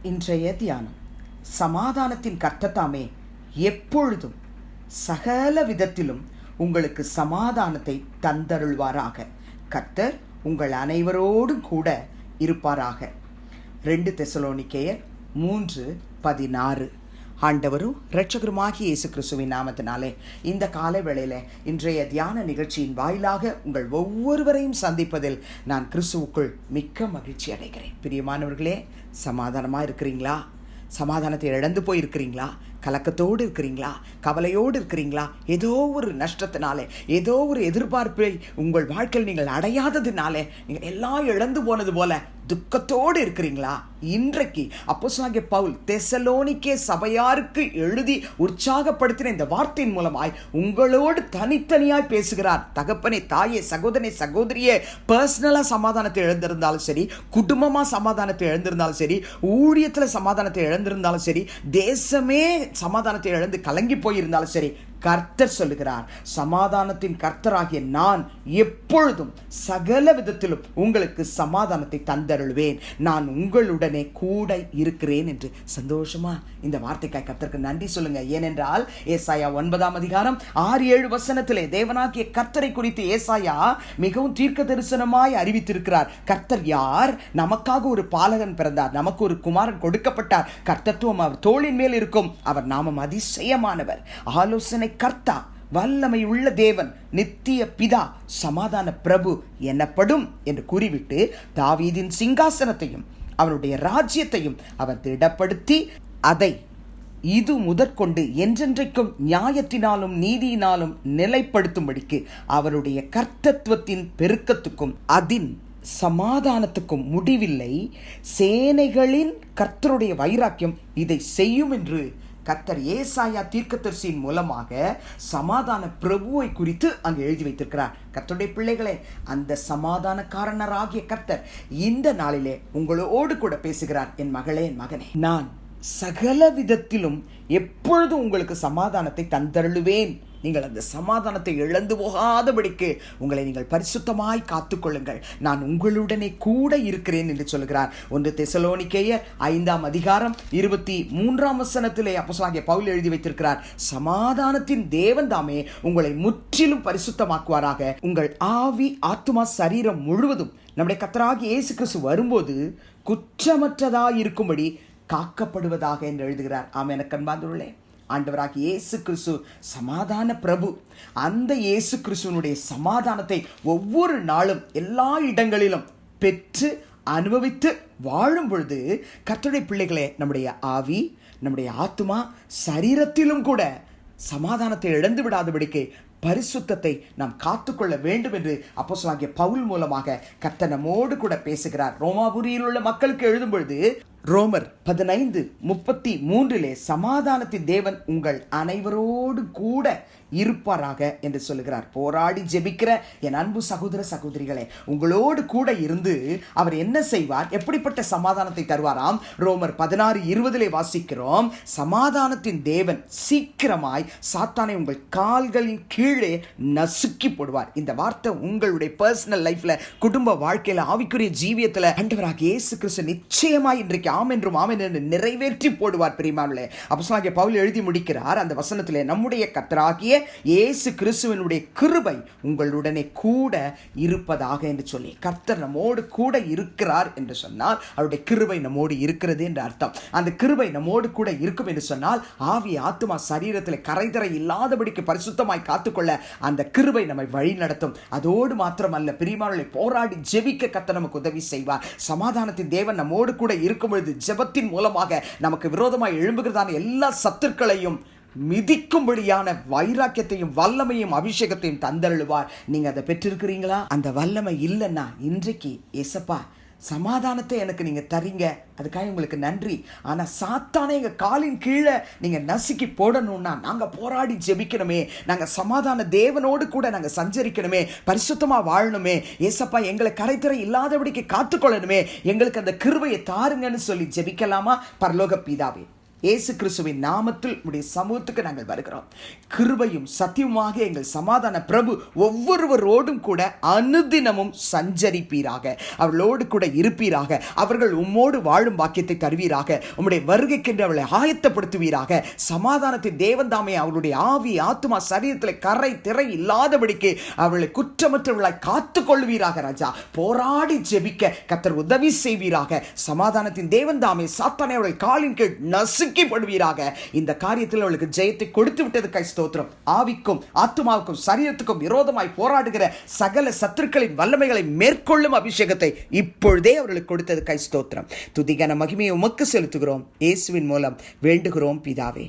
இன்றைய தியானம். சமாதானத்தின் கர்த்தர் எப்பொழுதும் சகல விதத்திலும் உங்களுக்கு சமாதானத்தை தந்தருள்வாராக. கர்த்தர் உங்கள் அனைவரோடும் கூட இருப்பாராக. 2 தெசலோனிக்கேயர் 3:16. ஆண்டவரும் இரட்சகருமாகிய இயேசு கிறிஸ்துவின் நாமத்தினாலே இந்த கால வேளையில இன்றைய தியான நிகழ்ச்சியின் வாயிலாக உங்கள் ஒவ்வொருவரையும் சந்திப்பதில் நான் கிறிஸ்துவுக்குள் மிக்க மகிழ்ச்சி அடைகிறேன். பிரியமானவர்களே, சமாதானமாக இருக்கிறீங்களா? சமாதானத்தை இழந்து போயிருக்கிறீங்களா? கலக்கத்தோடு இருக்கிறீங்களா? கவலையோடு இருக்கிறீங்களா? ஏதோ ஒரு நஷ்டத்தினாலே, ஏதோ ஒரு எதிர்பார்ப்பை உங்கள் வாழ்க்கையில் நீங்கள் அடையாததினாலே நீங்கள் எல்லாம் இழந்து போனது போல துக்கத்தோடு இருக்கிறீங்களா? இன்றைக்கு அப்போஸ்தலனாகிய பவுல் தெசலோனிக்கே சபையாருக்கு எழுதி உற்சாகப்படுத்தின இந்த வார்த்தையின் மூலமாய் உங்களோடு தனித்தனியாய் பேசுகிறார். தகப்பனே, தாயே, சகோதரனே, சகோதரியே, பர்சனலா சமாதானத்தை இழந்திருந்தாலும் சரி, குடும்பமா சமாதானத்தை இழந்திருந்தாலும் சரி, ஊழியத்துல சமாதானத்தை இழந்திருந்தாலும் சரி, தேசமே சமாதானத்தை இழந்து கலங்கி போயிருந்தாலும் சரி, கர்த்தர் சொல்லுகிறார், சமாதானத்தின் கர்த்தராகிய நான் எப்பொழுதும் சகல விதத்திலும் உங்களுக்கு சமாதானத்தை தந்தருள்வேன், நான் உங்களுடனே கூட இருக்கிறேன் என்று சந்தோஷமா இந்த வார்த்தைக்காய் கர்த்தருக்கு நன்றி சொல்லுங்க. ஏனென்றால் ஏசாயா 9:6-7 தேவனாகிய கர்த்தரை குறித்து ஏசாயா மிகவும் தீர்க்க தரிசனமாய் அறிவித்திருக்கிறார். கர்த்தர் யார்? நமக்காக ஒரு பாலகன் பிறந்தார், நமக்கு ஒரு குமாரன் கொடுக்கப்பட்டார், கர்த்தத்துவம் அவர் தோளின் மேல் இருக்கும், அவர் நாமம் அதிசயமானவர், ஆலோசனை கர்த்தா, வல்லமை உள்ள தேவன், நித்திய பிதா, சமாதான பிரபு எனப்படும் என்று கூறிவிட்டு தாவீதின் சிங்காசனத்தையும் அவனுடைய ராஜ்யத்தையும் அவர் திடப்படுத்தி அதை இது முதற்கொண்டு என்றென்றைக்கும் நியாயத்தினாலும் நீதியினாலும் நிலைப்படுத்தும்படிக்கு அவருடைய கர்த்தத்துவத்தின் பெருக்கத்துக்கும் அதின் சமாதானத்துக்கும் முடிவில்லை, சேனைகளின் கர்த்தருடைய வைராக்கியம் இதை செய்யும் என்று கர்த்தர் ஏசாயா தீர்க்கதரிசியின் மூலமாக சமாதான பிரபுவை குறித்து அங்கு எழுதி வைத்திருக்கிறார். கர்த்தருடைய பிள்ளைகளே, அந்த சமாதானக்காரனராகிய கர்த்தர் இந்த நாளிலே உங்களோடு கூட பேசுகிறார். என் மகளே, என் மகனே, நான் சகல விதத்திலும் எப்பொழுதும் உங்களுக்கு சமாதானத்தை தந்தருளுவேன். நீங்கள் அந்த சமாதானத்தை இழந்து போகாதபடிக்கு உங்களை நீங்கள் பரிசுத்தமாய் காத்துக்கொள்ளுங்கள், நான் உங்களுடனே கூட இருக்கிறேன் என்று சொல்கிறார். 1 தெசலோனிக்கேயர் 5:23 அப்போஸ்தலனாகிய பவுல் எழுதி வைத்திருக்கிறார், சமாதானத்தின் தேவன் தாமே உங்களை முற்றிலும் பரிசுத்தமாக்குவாராக. உங்கள் ஆவி, ஆத்துமா, சரீரம் முழுவதும் நம்முடைய கர்த்தராகிய இயேசு கிறிஸ்து வரும்போது குற்றமற்றதாய் இருக்கும்படி காக்கப்படுவதாக என்று எழுதுகிறார். ஆமென். அன்பார்ந்தவர்களே, ஆண்டவராகிய இயேசு கிறிஸ்து சமாதான பிரபு. அந்த இயேசு கிறிஸ்துவனுடைய சமாதானத்தை ஒவ்வொரு நாளும் எல்லா இடங்களிலும் பெற்று அனுபவித்து வாழும் பொழுது கர்த்தருடைய பிள்ளைகளே, நம்முடைய ஆவி, நம்முடைய ஆத்துமா, சரீரத்திலும் கூட சமாதானத்தை இழந்து விடாதபடிக்கு பரிசுத்தத்தை நாம் காத்துக்கொள்ள வேண்டும் என்று அப்போஸ்தலனாகிய பவுல் மூலமாக கர்த்தர் நம்மோடு கூட பேசுகிறார். ரோமாபுரியில் உள்ள மக்களுக்கு எழுதும் பொழுது ரோமர் 15:33 சமாதானத்தின் தேவன் உங்கள் அனைவரோடு கூட இருப்பாராக என்று சொல்லுகிறார். போராடி ஜெபிக்கிற என் அன்பு சகோதர சகோதரிகளே, உங்களோடு கூட இருந்து அவர் என்ன செய்வார்? எப்படிப்பட்ட சமாதானத்தை தருவாராம்? ரோமர் 16:20 வாசிக்கிறோம், சமாதானத்தின் தேவன் சீக்கிரமாய் சாத்தானை உங்கள் கால்களின் கீழே நசுக்கி போடுவார். இந்த வார்த்தை உங்களுடைய பர்சனல் லைஃப்ல, குடும்ப வாழ்க்கையில, ஆவிக்குரிய ஜீவியத்துல ஆண்டவராகிய இயேசு கிறிஸ்து நிச்சயமாய் இன்றைக்கு ஆம் என்றும் ஆமென் என்று நிறைவேற்றி போடுவார். பிரியமானவர்களே, அப்போஸ்தலனாகிய பவுல் எழுதி முடிக்கிறார் அந்த வசனத்திலே, நம்முடைய கர்த்தராகிய இயேசு கிறிஸ்துவினுடைய கிருபை உங்களுடனே கூட இருப்பதாக என்று சொல்லி, கர்த்தர் நம்மோடு கூட இருக்கிறார் என்று சொன்னால் அவருடைய கிருபை நம்மோடு இருக்கிறது என்று அர்த்தம். அந்த கிருபை நம்மோடு கூட இருக்கும் என்று சொன்னால் ஆவி, ஆத்துமா, சரீரத்தில் கரைதரை இல்லாதபடிக்கு பரிசுத்தமாய் காத்துக்கொள்ள அந்த கிருபை நம்மை வழி நடத்தும். அதோடு மாத்திரமல்ல பிரியமானவர்களே, போராடி ஜெபிக்க கர்த்தர் நமக்கு உதவி செய்வார். சமாதானத்தின் தேவன் நம்மோடு கூட இருக்கும் பொழுது ஜெபத்தின் மூலமாக நமக்கு விரோதமாய் எழும்புகிறதான எல்லா சத்துருக்களையும் மிதிக்கும்படியான வைராக்கியத்தையும் வல்லமையும் அபிஷேகத்தையும் தந்தருளுவார். நீங்க அதை பெற்றிருக்கிறீங்களா? அந்த வல்லமை இல்லைன்னா இன்றைக்கு ஏசப்பா சமாதானத்தை எனக்கு நீங்க தரீங்க, அதுக்காக உங்களுக்கு நன்றி, ஆனா சாத்தானே எங்க காலின் கீழே நீங்க நசுக்கி போடணும்னா நாங்க போராடி ஜெபிக்கணுமே, நாங்க சமாதான தேவனோடு கூட நாங்க சஞ்சரிக்கணுமே, பரிசுத்தமா வாழணுமே, ஏசப்பா எங்களை கரைத்துறை இல்லாதபடிக்கு காத்துக்கொள்ளணுமே, எங்களுக்கு அந்த கிருபையை தாருங்கன்னு சொல்லி ஜெபிக்கலாமா? பரலோக பிதாவே, இயேசு கிறிஸ்துவின் நாமத்தில் உடைய சமூகத்துக்கு நாங்கள் வருகிறோம். கிருபையும் சத்தியமாக எங்கள் சமாதான பிரபு ஒவ்வொருவரோடும் கூட அனுதினமும் சஞ்சரிப்பீராக, அவர்களோடு கூட இருப்பீராக. அவர்கள் உம்மோடு வாழும் பாக்கியத்தை தருவீராக. உம்முடைய வருகைக்கென்று அவளை ஆயத்தப்படுத்துவீராக. சமாதானத்தின் தேவன் தாமே அவருடைய ஆவி ஆத்துமா சரீரத்தில் கரை திரை இல்லாதபடிக்கு அவர்களை குற்றமற்றவர்களாய் காத்து கொள்வீராக. ராஜா, போராடி ஜெபிக்க கர்த்தர் உதவி செய்வீராக. சமாதானத்தின் தேவன் தாமே சாத்தானை அவர்கள் காலின் கீழ் நசுக்கப்படுவீராக. இந்த காரியத்தில் அவளுக்கு ஜெயத்தை கொடுத்து விட்டதுக்காய் ஸ்தோத்திரம். ஆவிக்கும் ஆத்துமாவுக்கும் சரீரத்துக்கும் விரோதமாய் போராடுகிற சகல சத்துருக்களின் வல்லமைகளை மேற்கொள்ளும் அபிஷேகத்தை இப்பொழுதே அவர்களுக்கு கொடுத்ததுக்காய் ஸ்தோத்திரம். துதிகான மகிமையை உமக்கு செலுத்துகிறோம். இயேசுவின் மூலம் வேண்டுகிறோம் பிதாவே,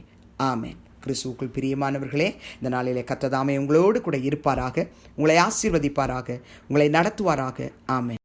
ஆமென். கிறிஸ்துவுக்குள் பிரியமானவர்களே, இந்த நாளிலே கர்த்தர் தாமே உங்களோடு கூட இருப்பாராக, உங்களை ஆசீர்வதிப்பாராக, உங்களை நடத்துவாராக. ஆமென்.